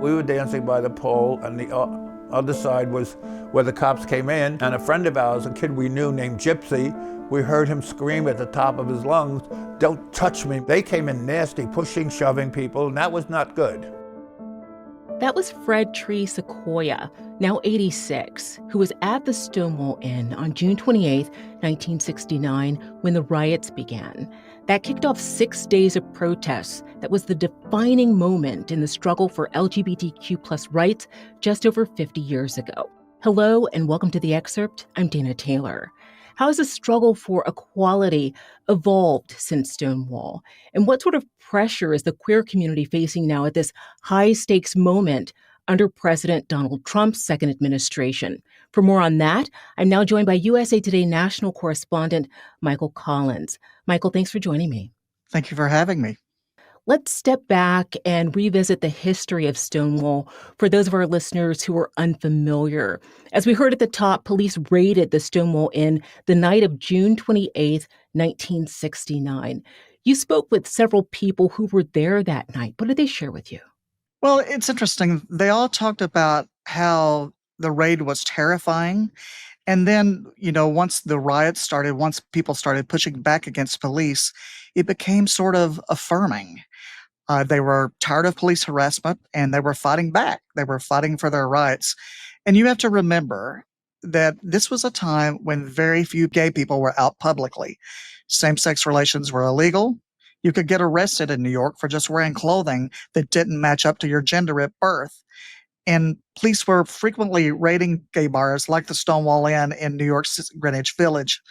We were dancing by the pole, and the other side was where the cops came in, and a friend of ours, a kid we knew named Gypsy, we heard him scream at the top of his lungs, "Don't touch me." They came in nasty, pushing, shoving people, and that was not good. That was Fred Tree Sequoia, now 86, who was at the Stonewall Inn on June 28, 1969, when the riots began. That kicked off 6 days of protests that was the defining moment in the struggle for LGBTQ plus rights just over 50 years ago. Hello, and welcome to The Excerpt. I'm Dana Taylor. How has the struggle for equality evolved since Stonewall? And what sort of pressure is the queer community facing now at this high-stakes moment under President Donald Trump's second administration? For more on that, I'm now joined by USA Today national correspondent Michael Collins. Michael, thanks for joining me. Thank you for having me. Let's step back and revisit the history of Stonewall for those of our listeners who are unfamiliar. As we heard at the top, police raided the Stonewall Inn the night of June 28th, 1969. You spoke with several people who were there that night. What did they share with you? Well, it's interesting. They all talked about how the raid was terrifying. And then, once the riots started, once people started pushing back against police, it became sort of affirming. They were tired of police harassment, and they were fighting back. They were fighting for their rights. And you have to remember that this was a time when very few gay people were out publicly. Same-sex relations were illegal. You could get arrested in New York for just wearing clothing that didn't match up to your gender at birth. And police were frequently raiding gay bars like the Stonewall Inn in New York's Greenwich Village.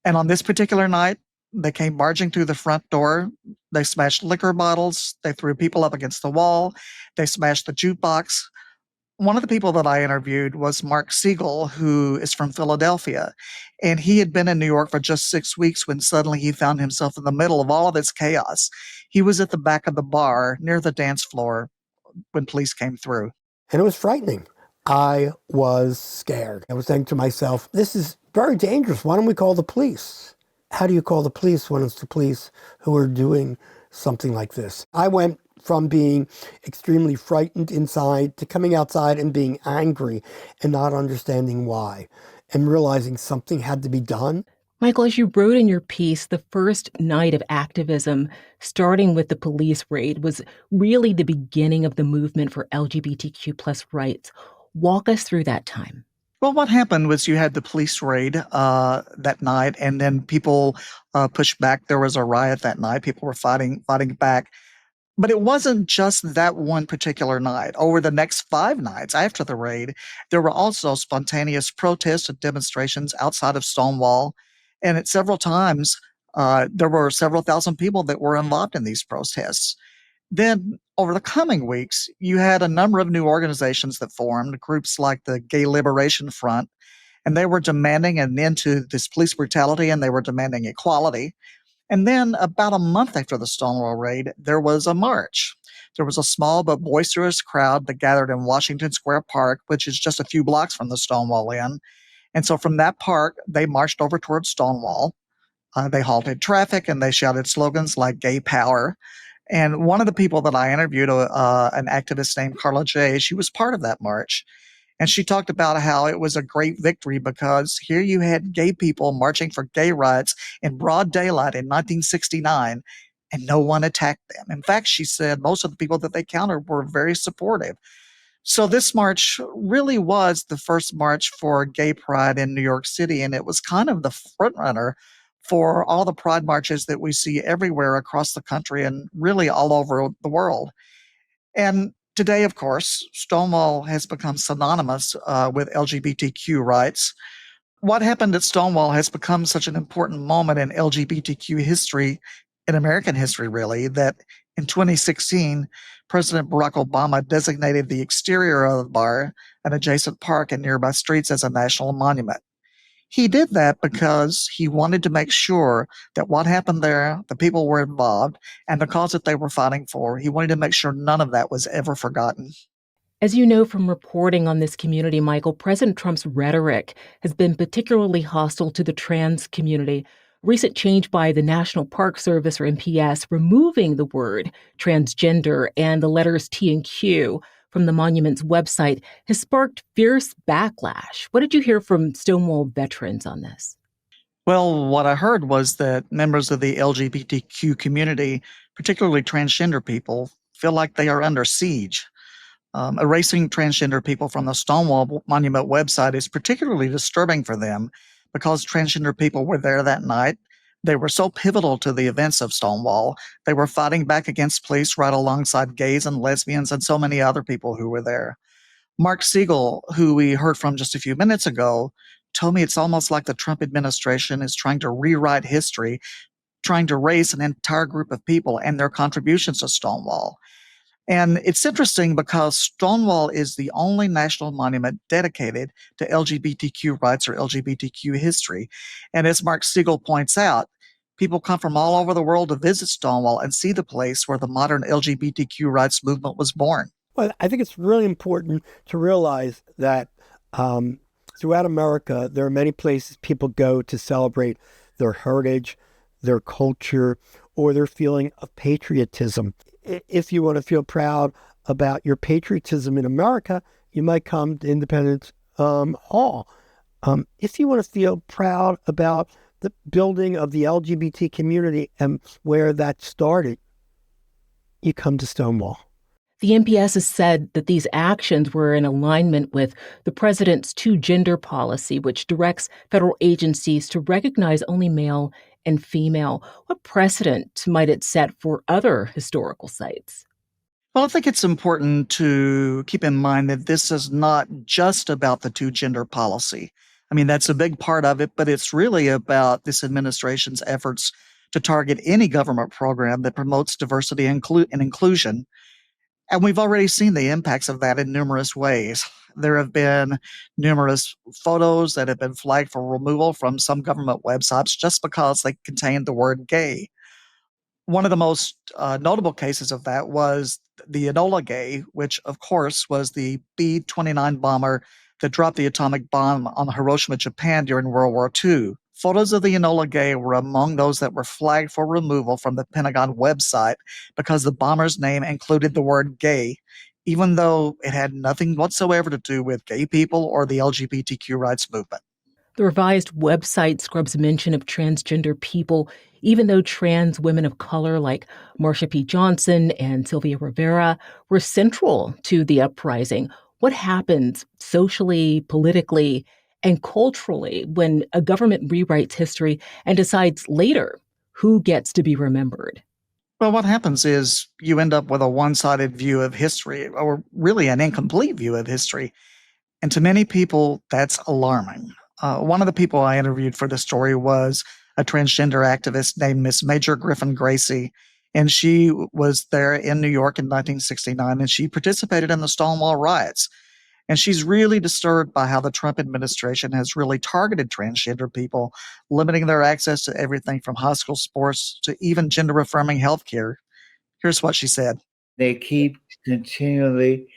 And on this particular night, they came barging through the front door. They smashed liquor bottles. They threw people up against the wall. They smashed the jukebox. One of the people that I interviewed was Mark Siegel, who is from Philadelphia. And he had been in New York for just 6 weeks when suddenly he found himself in the middle of all of this chaos. He was at the back of the bar near the dance floor when police came through. And it was frightening. I was scared. I was saying to myself, this is very dangerous. Why don't we call the police? How do you call the police when it's the police who are doing something like this? I went from being extremely frightened inside to coming outside and being angry and not understanding why and realizing something had to be done. Michael, as you wrote in your piece, the first night of activism, starting with the police raid, was really the beginning of the movement for LGBTQ plus rights. Walk us through that time. Well, what happened was you had the police raid that night, and then people pushed back. There was a riot that night. People were fighting back. But it wasn't just that one particular night. Over the next 5 nights after the raid, there were also spontaneous protests and demonstrations outside of Stonewall. And at several times, there were several thousand people that were involved in these protests. Then, over the coming weeks, you had a number of new organizations that formed, groups like the Gay Liberation Front, and they were demanding an end to this police brutality, and they were demanding equality. And then, about a month after the Stonewall raid, there was a march. There was a small but boisterous crowd that gathered in Washington Square Park, which is just a few blocks from the Stonewall Inn. And so from that park, they marched over towards Stonewall. They halted traffic, and they shouted slogans like "Gay Power." And one of the people that I interviewed, an activist named Carla Jay, she was part of that march. And she talked about how it was a great victory because here you had gay people marching for gay rights in broad daylight in 1969, and no one attacked them. In fact, she said most of the people that they countered were very supportive. So this march really was the first march for gay pride in New York City, and it was kind of the frontrunner for all the pride marches that we see everywhere across the country and really all over the world. And today, of course, Stonewall has become synonymous with LGBTQ rights. What happened at Stonewall has become such an important moment in LGBTQ history, in American history really, that in 2016, President Barack Obama designated the exterior of the bar, an adjacent park and nearby streets as a national monument. He did that because he wanted to make sure that what happened there, the people were involved, and the cause that they were fighting for, he wanted to make sure none of that was ever forgotten. As you know from reporting on this community, Michael, President Trump's rhetoric has been particularly hostile to the trans community. Recent change by the National Park Service, or NPS, removing the word transgender and the letters T and Q from the monument's website has sparked fierce backlash. What did you hear from Stonewall veterans on this? Well, what I heard was that members of the LGBTQ community, particularly transgender people, feel like they are under siege. Erasing transgender people from the Stonewall Monument website is particularly disturbing for them because transgender people were there that night. They were so pivotal to the events of Stonewall. They were fighting back against police right alongside gays and lesbians and so many other people who were there. Mark Siegel, who we heard from just a few minutes ago, told me it's almost like the Trump administration is trying to rewrite history, trying to raise an entire group of people and their contributions to Stonewall. And it's interesting because Stonewall is the only national monument dedicated to LGBTQ rights or LGBTQ history. And as Mark Siegel points out, people come from all over the world to visit Stonewall and see the place where the modern LGBTQ rights movement was born. Well, I think it's really important to realize that throughout America, there are many places people go to celebrate their heritage, their culture, or their feeling of patriotism. If you want to feel proud about your patriotism in America, you might come to Independence Hall. If you want to feel proud about the building of the LGBT community and where that started, you come to Stonewall. The NPS has said that these actions were in alignment with the president's two-gender policy, which directs federal agencies to recognize only male and female. What precedent might it set for other historical sites? Well, I think it's important to keep in mind that this is not just about the two-gender policy. I mean, that's a big part of it, but it's really about this administration's efforts to target any government program that promotes diversity and inclusion. And we've already seen the impacts of that in numerous ways. There have been numerous photos that have been flagged for removal from some government websites just because they contained the word gay. One of the most notable cases of that was the Enola Gay, which, of course, was the B-29 bomber that dropped the atomic bomb on Hiroshima, Japan during World War II. Photos of the Enola Gay were among those that were flagged for removal from the Pentagon website because the bomber's name included the word gay, even though it had nothing whatsoever to do with gay people or the LGBTQ rights movement. The revised website scrubs mention of transgender people, even though trans women of color like Marsha P. Johnson and Sylvia Rivera were central to the uprising. What happens socially, politically, and culturally when a government rewrites history and decides later who gets to be remembered? Well, what happens is you end up with a one-sided view of history, or really an incomplete view of history. And to many people, that's alarming. One of the people I interviewed for the story was a transgender activist named Miss Major Griffin Gracie. And she was there in New York in 1969, and she participated in the Stonewall riots. And she's really disturbed by how the Trump administration has really targeted transgender people, limiting their access to everything from high school sports to even gender-affirming health care. Here's what she said. They keep continually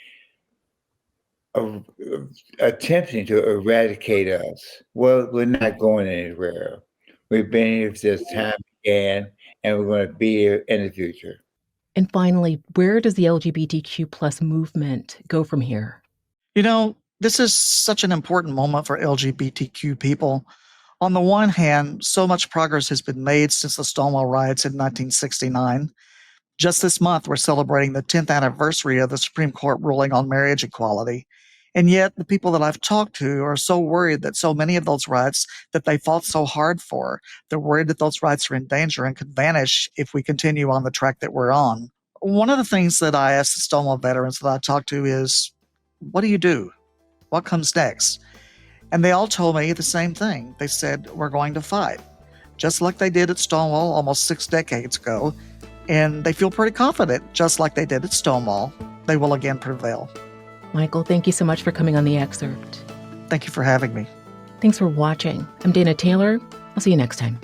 attempting to eradicate us. Well, we're not going anywhere. We've been here since time began, and we're going to be here in the future. And finally, where does the LGBTQ plus movement go from here? You know, this is such an important moment for LGBTQ people. On the one hand, so much progress has been made since the Stonewall riots in 1969. Just this month, we're celebrating the 10th anniversary of the Supreme Court ruling on marriage equality. And yet, the people that I've talked to are so worried that so many of those rights that they fought so hard for, they're worried that those rights are in danger and could vanish if we continue on the track that we're on. One of the things that I asked the Stonewall veterans that I talked to is, what do you do? What comes next? And they all told me the same thing. They said, we're going to fight, just like they did at Stonewall almost 6 decades ago. And they feel pretty confident, just like they did at Stonewall, they will again prevail. Michael, thank you so much for coming on The Excerpt. Thank you for having me. Thanks for watching. I'm Dana Taylor. I'll see you next time.